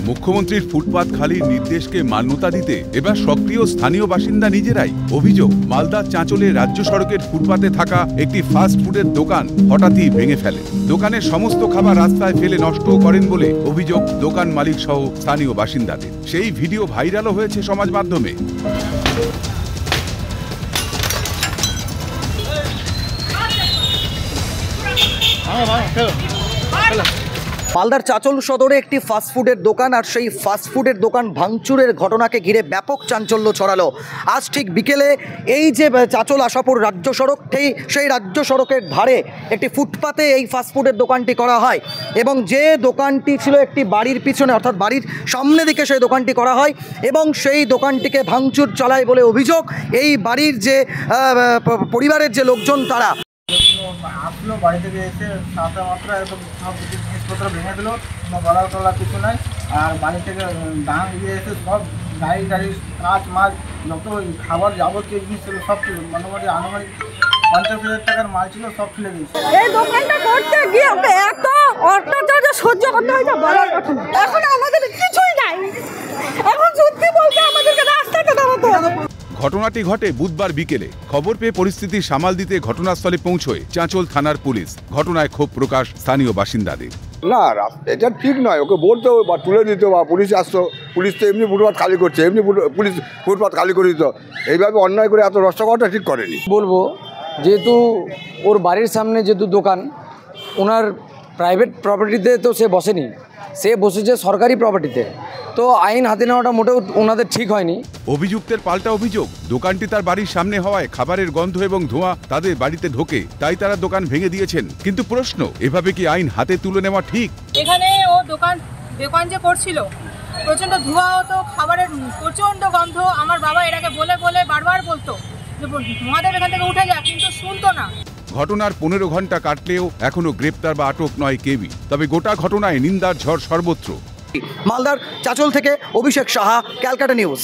মুখ্যমন্ত্রীর ফুটপাত খালির নির্দেশকে মান্যতা দিতে এবার সক্রিয় স্থানীয় বাসিন্দা নিজেরাই। অভিযোগ, মালদা চাঁচলে রাজ্য সড়কের ফুটপাতে থাকা একটি ফাস্ট ফুডের দোকান হঠাৎই ভেঙে ফেলে। দোকানের সমস্ত খাবার রাস্তায় ফেলে নষ্টও করেন বলে অভিযোগ দোকান মালিক সহ স্থানীয় বাসিন্দাদের। সেই ভিডিও ভাইরালও হয়েছে সমাজ মাধ্যমে। মালদার চাঁচল সদরে একটি ফাস্টফুডের দোকান, আর সেই ফাস্টফুডের দোকান ভাঙচুরের ঘটনাকে ঘিরে ব্যাপক চাঞ্চল্য ছড়ালো। আজ ঠিক বিকেলে এই যে চাঁচল আশাপুর রাজ্য সড়ক, সেই রাজ্য সড়কের ধারে একটি ফুটপাতে এই ফাস্টফুডের দোকানটি করা হয় এবং যে দোকানটি ছিল একটি বাড়ির পিছনে, অর্থাৎ বাড়ির সামনে দিকে সেই দোকানটি করা হয় এবং সেই দোকানটিকে ভাঙচুর চালায় বলে অভিযোগ এই বাড়ির যে পরিবারের যে লোকজন তারা। আসলো বাড়ি থেকে এসে সাথে মাত্র একদম সব কিছু জিনিসপত্র ভেঙে দিল, কোনো গলার টলা কিছু নাই। আর বাড়ি থেকে ডাং দিয়ে এসে সব গাড়ি কাঁচ মাছ যত খাবার যাবতীয় জিনিস ছিল সব ছিল, মোটামুটি আনুমানিক 50,000 টাকার মাল ছিল, সব ফেলে দিয়েছে। এই দোকানটা করতে গিয়ে এত অত্যাচার সহ্য করতে হয়েছে বলার কথা না। এখন আমাদের কিছুই নাই, এখন সত্যি বলতে আমাদেরকে রাস্তাতে দাঁড়াতে হবে। ঘটনাটি ঘটে বুধবার বিকেলে। খবর পেয়ে পরিস্থিতি সামাল দিতে ঘটনাস্থলে পৌঁছয় চাঁচল থানার পুলিশ। ঘটনায় ক্ষোভ প্রকাশ স্থানীয় বাসিন্দাদের। না, এটা ঠিক নয়, ওকে বলতো বা তুলে দিত বা পুলিশ আসতো। পুলিশ তো এমনি ফুটপাত খালি করছে, এমনি পুলিশ ফুটপাত খালি করে দিত। এইভাবে অন্যায় করে এত নষ্ট করাটা ঠিক করেনি। বলবো যেহেতু ওর বাড়ির সামনে যেহেতু দোকান, ওনার প্রাইভেট প্রপার্টিতে তো সে বসেনি, সে বসেছে সরকারি প্রপার্টিতে, তো আইন হাতে নেওয়াটা মোটেও ওনাদের ঠিক হয়নি। অভিযুক্তের পাল্টা অভিযোগ, দোকানটি তার বাড়ির সামনে হওয়ায় খাবারের গন্ধ এবং ধোঁয়া তাদের বাড়িতে ঢোকে, তাই তারা দোকান ভেঙে দিয়েছেন। কিন্তু প্রশ্ন, এভাবে কি আইন হাতে তুলে নেওয়া ঠিক? এখানে ও দোকান যে করছিল, প্রচন্ড ধোঁয়া হতো, খাবারের প্রচন্ড গন্ধ। আমার বাবা এর আগে বলে বারবার বলতো যে মহাদেব এখান থেকে উঠে যা, কিন্তু শুনতো না। ঘটনার 15 ঘন্টা কাটলেও এখনো গ্রেপ্তার বা আটক নয় কেউই। তবে গোটা ঘটনায় নিন্দার ঝড় সর্বত্র। মালদার চাঁচল থেকে অভিষেক সাহা, ক্যালকাটা নিউজ।